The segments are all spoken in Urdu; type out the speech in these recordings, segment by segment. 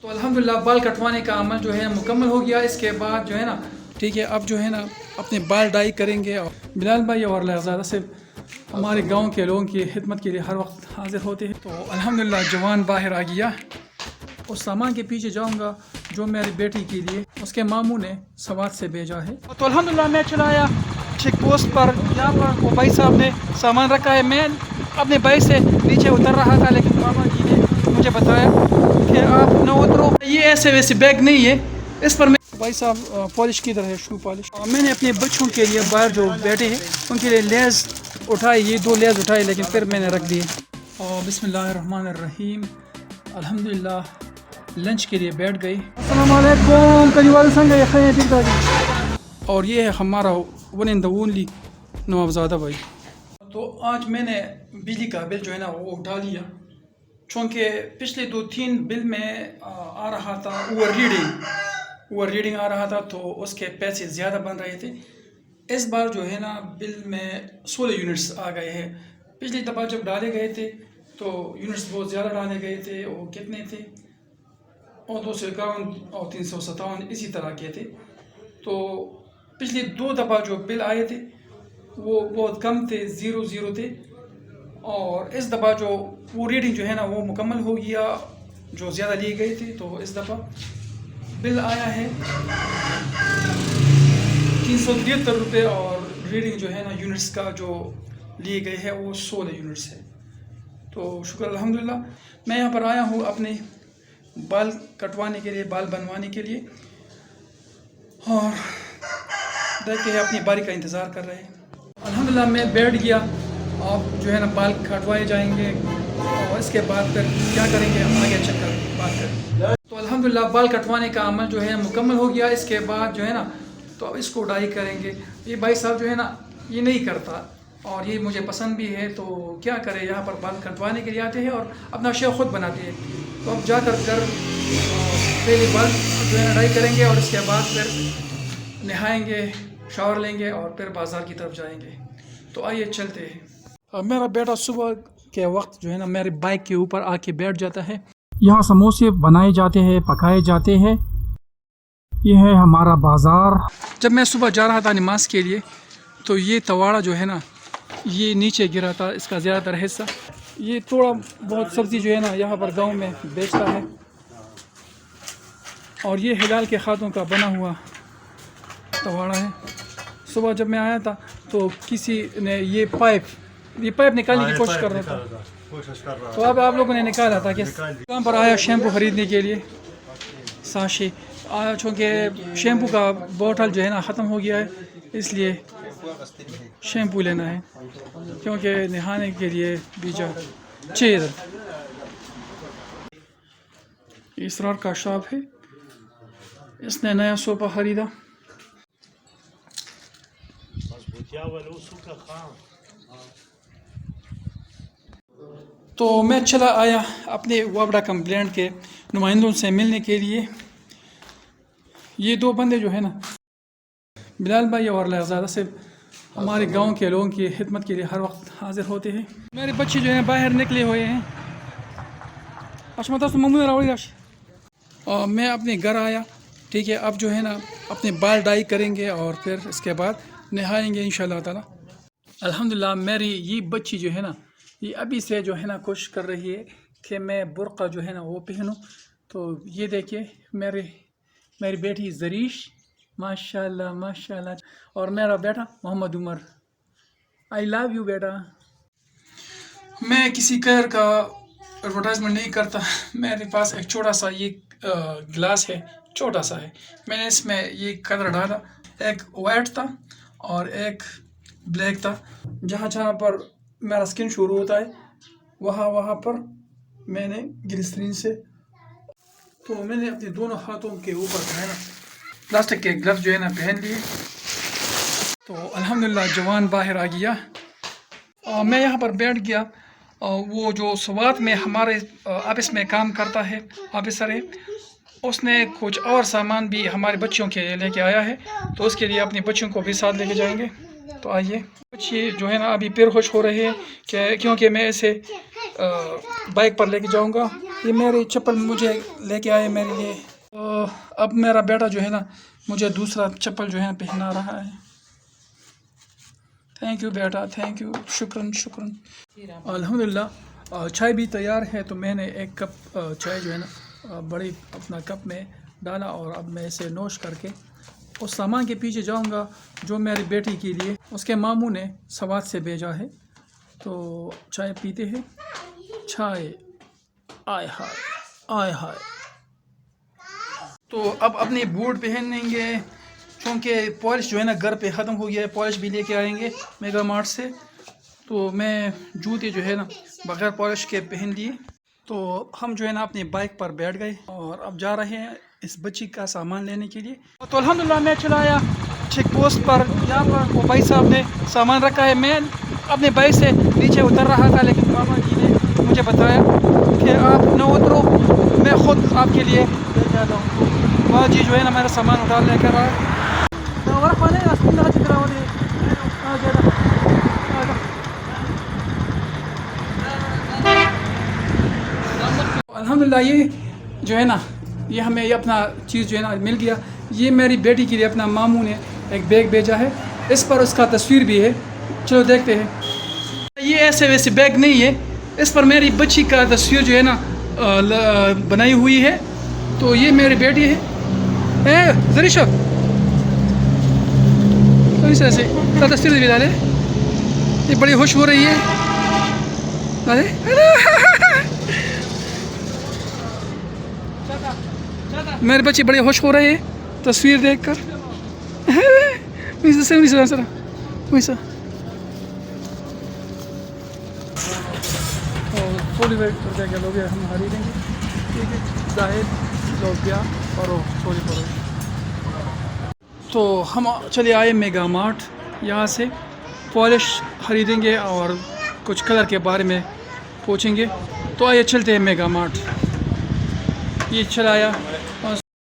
تو الحمدللہ بال کٹوانے کا عمل جو ہے مکمل ہو گیا. اس کے بعد جو ہے نا ٹھیک ہے اب جو ہے نا اپنے بال ڈائی کریں گے. اور بلال بھائی اور لہزادہ سے ہمارے گاؤں کے لوگوں کی خدمت کے لیے ہر وقت حاضر ہوتے ہیں. تو الحمدللہ جوان باہر آ گیا. اس سامان کے پیچھے جاؤں گا جو میری بیٹی کے لیے اس کے ماموں نے سوات سے بھیجا ہے. تو الحمدللہ میں چلا آیا چیک پوسٹ پر. یہاں پر وہ بھائی صاحب نے سامان رکھا ہے. میں اپنے بائک سے نیچے اتر رہا تھا لیکن بابا جی نے مجھے بتایا کہ آپ نہ اترو. یہ ایسے ویسے بیگ نہیں ہے. اس پر میں بھائی صاحب پالش کدھر ہے شو پالش. میں نے اپنے بچوں کے لیے باہر جو بیٹھے ہیں ان کے لیے لیز اٹھائے. یہ 2 لیز اٹھائے لیکن پھر میں نے رکھ دیے. اور بسم اللہ الرحمن الرحیم. الحمدللہ لنچ کے لیے بیٹھ گئی. السلام علیکم. اور یہ ہے ہمارا ون اینڈ دا اونلی نوابزادہ بھائی. تو آج میں نے بجلی کا بل جو ہے نا وہ اٹھا لیا چونکہ پچھلے 2-3 بل میں آ رہا تھا اوور ریڈنگ آ رہا تھا تو اس کے پیسے زیادہ بن رہے تھے. اس بار جو ہے نا بل میں 16 یونٹس آ گئے ہیں. پچھلی دفعہ جب ڈالے گئے تھے تو یونٹس بہت زیادہ ڈالے گئے تھے. وہ کتنے تھے اور 251 اور 357 اسی طرح کے تھے. تو پچھلی 2 دفعہ جو بل آئے تھے وہ بہت کم تھے 00 تھے. اور اس دفعہ جو وہ ریڈنگ جو ہے نا وہ مکمل ہو گیا جو زیادہ لیے گئے تھے. تو اس دفعہ بل آیا ہے 373 روپے اور ریڈنگ جو ہے نا یونٹس کا جو لیے گئے ہے وہ 16 یونٹس ہے. تو شکر الحمدللہ. میں یہاں پر آیا ہوں اپنے بال کٹوانے کے لیے بال بنوانے کے لیے اور دیکھیں اپنی باری کا انتظار کر رہے ہیں. الحمدللہ میں بیٹھ گیا. آپ جو ہے نا بال کٹوائے جائیں گے اور اس کے بعد پھر کیا کریں گے ہم آگے چل کر بات کریں. تو الحمدللہ بال کٹوانے کا عمل جو ہے مکمل ہو گیا. اس کے بعد جو ہے نا تو اب اس کو ڈائی کریں گے. یہ بھائی صاحب جو ہے نا یہ نہیں کرتا اور یہ مجھے پسند بھی ہے تو کیا کرے یہاں پر بال کٹوانے کے لیے آتے ہیں اور اپنا شیو خود بناتے ہیں. تو اب جا کر پہلے بال جو ہے نا ڈائی کریں گے اور اس کے بعد پھر نہائیں گے شاور لیں گے اور پھر بازار کی طرف جائیں گے. تو آئیے چلتے ہیں. میرا بیٹا صبح کے وقت جو ہے نا میرے بائک کے اوپر آ کے بیٹھ جاتا ہے. یہاں سموسے بنائے جاتے ہیں پکائے جاتے ہیں. یہ ہے ہمارا بازار. جب میں صبح جا رہا تھا نماز کے لیے تو یہ تواڑا جو ہے نا یہ نیچے گرا تھا. اس کا زیادہ تر حصہ یہ تھوڑا بہت سبزی جو ہے نا یہاں پر گاؤں میں بیچتا ہے. اور یہ ہلال کے ہاتھوں کا بنا ہوا تواڑا ہے. صبح جب میں آیا تھا تو کسی نے یہ پائپ نکالنے کی کوشش کر رہا تھا تو اب آپ لوگوں نے نکالا تھا. کہاں پر آیا شیمپو خریدنے کے لیے ساشی آیا چونکہ شیمپو کا بوٹل جو ہے نا ختم ہو گیا ہے اس لیے شیمپو لینا ہے کیونکہ نہانے کے لیے بیجا چیز. اسرار کا شاپ ہے. اس نے نیا صوفہ خریدا. تو میں چلا آیا اپنے وابڈا کمپلینٹ کے نمائندوں سے ملنے کے لیے. یہ 2 بندے جو ہے نا بلال بھائی اور لہزادہ سے ہمارے گاؤں کے لوگوں کی خدمت کے لیے ہر وقت حاضر ہوتے ہیں. میرے بچے جو ہیں باہر نکلے ہوئے ہیں. میں اپنے گھر آیا ٹھیک ہے. اب جو ہے نا اپنے بال ڈائی کریں گے اور پھر اس کے بعد نہائیں گے انشاءاللہ تعالی. الحمدللہ میری یہ بچی جو ہے نا یہ ابھی سے جو ہے نا کوشش کر رہی ہے کہ میں برقع جو ہے نا وہ پہنوں. تو یہ دیکھیے میری بیٹی زریش ماشاءاللہ ماشاءاللہ. اور میرا بیٹا محمد عمر. آئی لو یو بیٹا. میں کسی کلر کا ایڈورٹائزمنٹ نہیں کرتا. میرے پاس ایک چھوٹا سا یہ گلاس ہے چھوٹا سا ہے. میں نے اس میں یہ کلر ڈالا. ایک وائٹ تھا اور ایک بلیک تھا. جہاں پر میرا سکن شروع ہوتا ہے وہاں پر میں نے گلسرین سے تو میں نے اپنے دونوں ہاتھوں کے اوپر جو ہے نا پلاسٹک کے گلوز جو ہے نا پہن لیے. تو الحمدللہ جوان باہر آ گیا. میں یہاں پر بیٹھ گیا. وہ جو سوات میں ہمارے آفس میں کام کرتا ہے آفیسر ہے اس نے کچھ اور سامان بھی ہمارے بچوں کے لے کے آیا ہے. تو اس کے لیے اپنے بچوں کو بھی ساتھ لے کے جائیں گے. تو آئیے. بچے جو ہے نا ابھی پیر خوش ہو رہے ہیں کیونکہ میں اسے بائک پر لے کے جاؤں گا. یہ میری چپل مجھے لے کے آئے میرے لیے. اب میرا بیٹا جو ہے نا مجھے دوسرا چپل جو ہے پہنا رہا ہے. تھینک یو بیٹا, تھینک یو, شکراً شکراً. الحمدللہ چائے بھی تیار ہے. تو میں نے ایک کپ چائے جو ہے نا بڑی اپنا کپ میں ڈالا, اور اب میں اسے نوش کر کے اس سامان کے پیچھے جاؤں گا جو میری بیٹی کے لیے اس کے ماموں نے سوات سے بھیجا ہے. تو چائے پیتے ہیں. چائے آئے ہائے آئے ہائے. تو اب اپنے بوٹ پہنیں گے چونکہ پالش جو ہے نا گھر پہ ختم ہو گیا ہے. پالش بھی لے کے آئیں گے میگا مارٹ سے. تو میں جوتے جو ہے نا بغیر پالش کے پہن لیے. تو ہم جو ہے نا اپنی بائک پر بیٹھ گئے اور اب جا رہے ہیں اس بچی کا سامان لینے کے لیے. تو الحمدللہ میں چلایا چیک پوسٹ پر. یہاں پر وہ بھائی صاحب نے سامان رکھا ہے. میں اپنے بائک سے نیچے اتر رہا تھا, لیکن ماما جی نے مجھے بتایا کہ آپ نہ اترو, میں خود آپ کے لیے لے کے آتا ہوں. ماما جی جو ہے نا میرا سامان اٹھا لے کر آئے. الحمدللہ یہ جو ہے نا یہ ہمیں یہ اپنا چیز جو ہے نا مل گیا. یہ میری بیٹی کے لیے اپنا ماموں نے ایک بیگ بھیجا ہے. اس پر اس کا تصویر بھی ہے. چلو دیکھتے ہیں. یہ ایسے ویسے بیگ نہیں ہے, اس پر میری بچی کا تصویر جو ہے نا بنائی ہوئی ہے. تو یہ میری بیٹی ہے زریشا ایسے تصویر بھی ڈالے. یہ بڑی خوش ہو رہی ہے. میرے بچے بڑے خوش ہو رہے ہیں تصویر دیکھ کر. تھوڑی دیر کے لوبیا ہم خریدیں گے. ٹھیک ہے, زاہد لوبیا اور تھوڑی پڑو. تو ہم چلے آئے میگا مارٹ. یہاں سے پالش خریدیں گے اور کچھ کلر کے بارے میں پوچھیں گے. تو آئیے چلتے ہیں میگا مارٹ. یہ چلایا.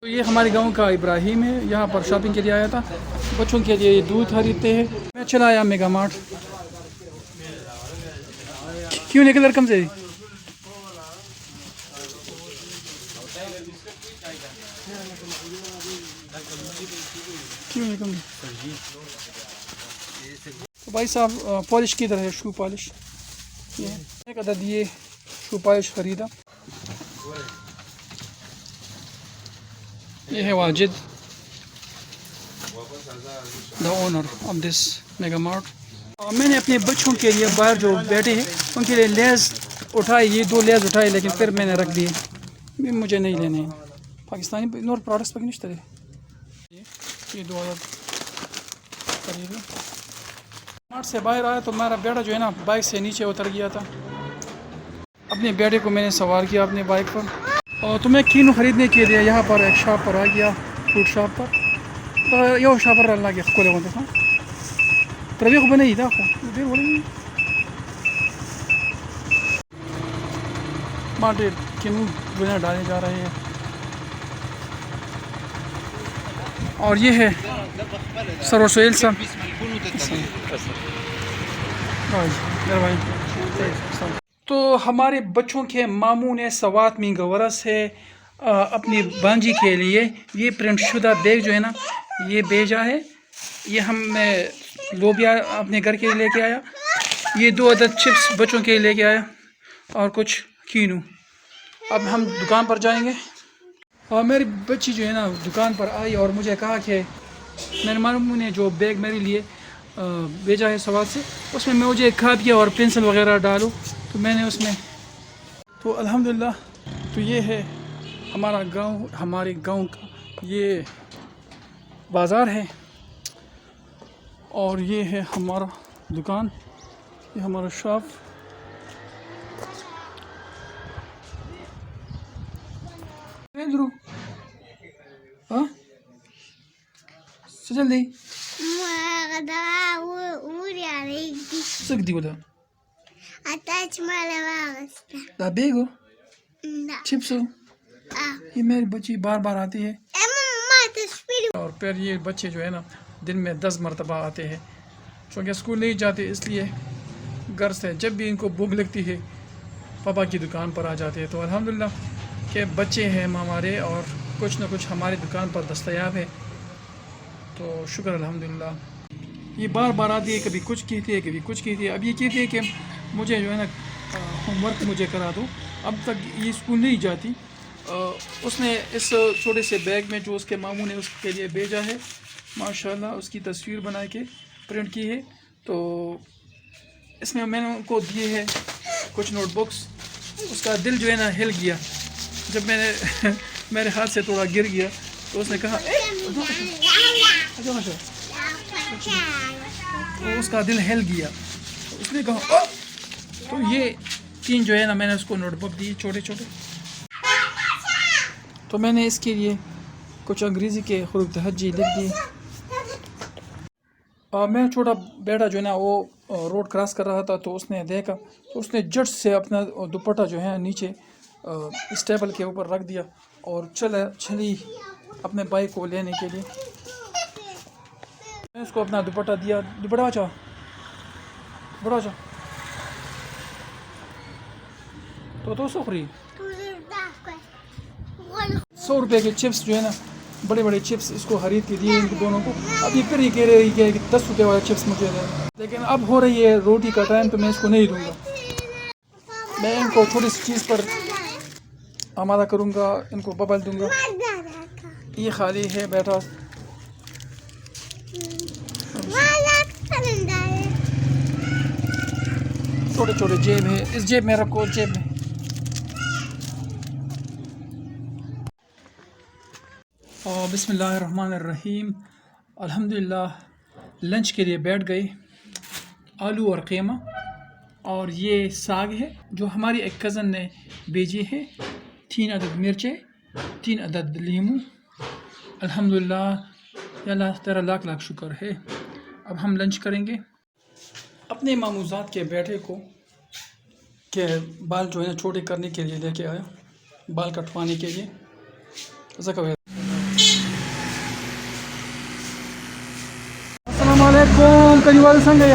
یہ ہمارے گاؤں کا ابراہیم ہے, یہاں پر شاپنگ کے لیے آیا تھا. بچوں کے لیے دودھ خریدتے ہیں. میں چلایا میگا مارٹ. کیوں نہیں کلر کم سے کیوں نہیں کم. تو بھائی صاحب پالش کدھر ہے؟ Shoe polish. ایک عدد یہ شو پالش خریدا. یہ ہے Wajid, the owner of this mega mart. میں نے اپنے بچوں کے لیے باہر جو بیٹھے ہیں ان کے لیے لیز اٹھائے. یہ 2 لیز اٹھائے لیکن پھر میں نے رکھ دیے. مجھے نہیں لینے ہیں. پاکستانی نور پروڈکٹس پہ نہیں. یہ 2 عدد خریدے. مارٹ سے باہر آیا تو میرا بیٹا جو ہے نا بائک سے نیچے اتر گیا تھا. اپنے بیٹے کو میں نے سوار کیا اپنے بائک پر. اور تو میں کینو خریدنے کے لیے یہاں پر ایک شاپ پر آ گیا, فروٹ شاپ پر. تو یہ شاپ پر اللہ کے کھولے ہوتے تھا. تربی کو بنائی تھا مارٹے کینو بنا ڈالے جا رہے ہیں. اور یہ ہے سرور سہیل صاحب. تو ہمارے بچوں کے ماموں نے سوات میں گورا سے اپنی بانجی کے لیے یہ پرنٹ شدہ بیگ جو ہے نا یہ بھیجا ہے. یہ ہم لوبیا اپنے گھر کے لیے لے کے آیا. یہ 2 عدد چپس بچوں کے لیے لے کے آیا اور کچھ کینو. اب ہم دکان پر جائیں گے. اور میری بچی جو ہے نا دکان پر آئی اور مجھے کہا کہ میرے ماموں نے جو بیگ میرے لیے بھیجا ہے سوات سے اس میں مجھے کاپیاں اور پینسل وغیرہ ڈالو. تو میں نے اس میں تو الحمدللہ. تو یہ ہے ہمارا گاؤں, ہمارے گاؤں کا یہ بازار ہے. اور یہ ہے ہمارا دکان, یہ ہمارا شاپ. ہاں جلدی سکتی بولا دا بیگو چپسو. یہ میری بچی بار بار آتی ہے اور پھر یہ بچے جو ہے نا دن میں 10 مرتبہ آتے ہیں چونکہ اسکول نہیں جاتے, اس لیے گھر سے جب بھی ان کو بھوک لگتی ہے پاپا کی دکان پر آ جاتے ہیں. تو الحمدللہ کہ بچے ہیں ہمارے اور کچھ نہ کچھ ہماری دکان پر دستیاب ہے, تو شکر الحمدللہ. یہ بار بار آتی ہے, کبھی کچھ کہتی ہے کبھی کچھ کہتی ہے. اب یہ کہتی ہے کہ مجھے جو ہے نا ہوم ورک مجھے کرا دو. اب تک یہ اسکول نہیں جاتی. اس نے اس چھوٹے سے بیگ میں جو اس کے ماموں نے اس کے لیے بھیجا ہے, ماشاءاللہ اس کی تصویر بنا کے پرنٹ کی ہے, تو اس میں نے ان کو دیے ہے کچھ نوٹ بکس. اس کا دل جو ہے نا ہل گیا جب میں نے میرے ہاتھ سے تھوڑا گر گیا, تو اس نے کہا تو اس کا دل ہل گیا. اس نے کہا تو یہ 3 جو ہے نا میں نے اس کو نوٹ بک دی چھوٹے چھوٹے. تو میں نے اس کے لیے کچھ انگریزی کے حروف تہجی لکھ دی. میں چھوٹا بیٹا جو ہے نا وہ روڈ کراس کر رہا تھا, تو اس نے دیکھا تو اس نے جٹ سے اپنا دوپٹہ جو ہے نیچے اس ٹیبل کے اوپر رکھ دیا اور چلی اپنے بائک کو لینے کے لیے. میں اس کو اپنا دوپٹہ دیا. دوپٹہ چاہ بڑا چاہ تو سخری 100 روپے کے چپس جو ہے نا بڑے بڑے چپس اس کو خرید کے دیے ان دونوں کو. اب یہ پھر یہ کہہ رہی ہے کہ 10 روپے والا چپس مجھے دے, لیکن اب ہو رہی ہے روٹی کا ٹائم, تو میں اس کو نہیں دوں گا. میں ان کو تھوڑی سی چیز پر آمادہ کروں گا, ان کو ببل دوں گا. یہ خالی ہے بیٹا. چھوٹے چھوٹے جیب ہے, اس جیب میں رکھو, جیب میں. بسم اللہ الرحمن الرحیم. الحمدللہ لنچ کے لیے بیٹھ گئے. آلو اور قیمہ, اور یہ ساگ ہے جو ہماری ایک کزن نے بھیجی ہے. 3 عدد مرچیں, 3 عدد لیمو. الحمدللہ یا اللہ تیرا لاکھ لاکھ شکر ہے. اب ہم لنچ کریں گے. اپنے ماموزات کے بیٹے کو کہ بال جو ہے چھوٹے کرنے کے لیے لے کے آیا, بال کٹوانے کے لیے. السلام علیکم. کریوال سنگ یہ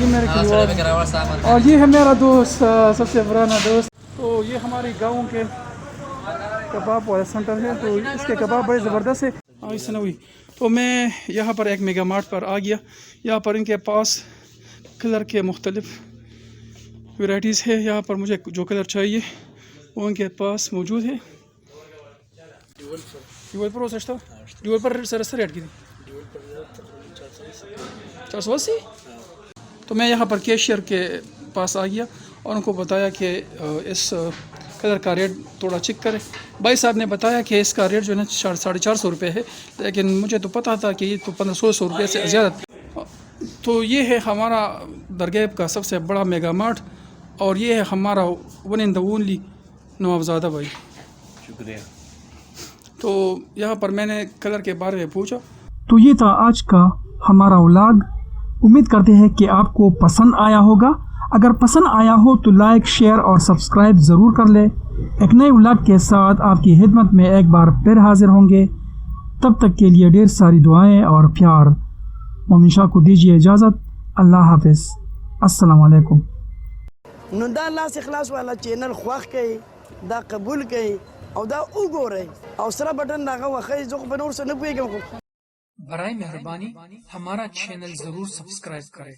میرے کریوال, اور یہ ہے میرا دوست, سب سے پرانا دوست. تو یہ ہمارے گاؤں کے کباب والا سینٹر ہے, تو اس کے کباب بڑے زبردست ہے. تو میں یہاں پر ایک میگا مارٹ پر آ گیا. یہاں پر ان کے پاس کلر کے مختلف ورائٹیز ہے. یہاں پر مجھے جو کلر چاہیے وہ ان کے پاس موجود ہے. ڈیول پر سستا, ڈیول پر سر ریٹ کی تھی 480. تو میں یہاں پر کیشیئر کے پاس آ گیا اور ان کو بتایا کہ اس کلر کا ریٹ تھوڑا چیک کرے. بھائی صاحب نے بتایا کہ اس کا ریٹ جو ہے نا 450 روپے ہے, لیکن مجھے تو پتہ تھا کہ یہ تو 1500 روپے سے زیادہ. تو یہ ہے ہمارا درگیب کا سب سے بڑا میگا مارٹ, اور یہ ہے ہمارا ون اینڈ دا اونلی نواب زادہ بھائی. شکریہ. تو یہاں پر میں نے کلر کے بارے میں پوچھا. تو یہ تھا آج کا ہمارا ولاگ. امید کرتے ہیں کہ آپ کو پسند آیا ہوگا. اگر پسند آیا ہو تو لائک, شیئر اور سبسکرائب ضرور کر لیں. ایک نئے ولاگ کے ساتھ آپ کی خدمت میں ایک بار پھر حاضر ہوں گے. تب تک کے لیے ڈھیر ساری دعائیں اور پیار. مومن شاہ کو دیجیے اجازت. اللہ حافظ. السلام علیکم. نو دا الله سے اخلاص والا چینل خوښ کړئ, دا قبول کړئ او دا وګورئ او سره بٹن دغه وخی زه خو په نور څه نه پوهېږم. برائے مہربانی ہمارا چینل ضرور سبسکرائب کریں.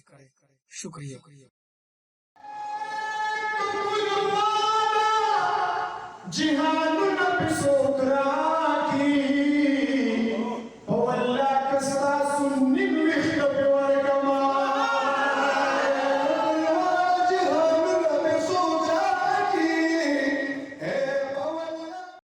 شکریہ. جہان نفس و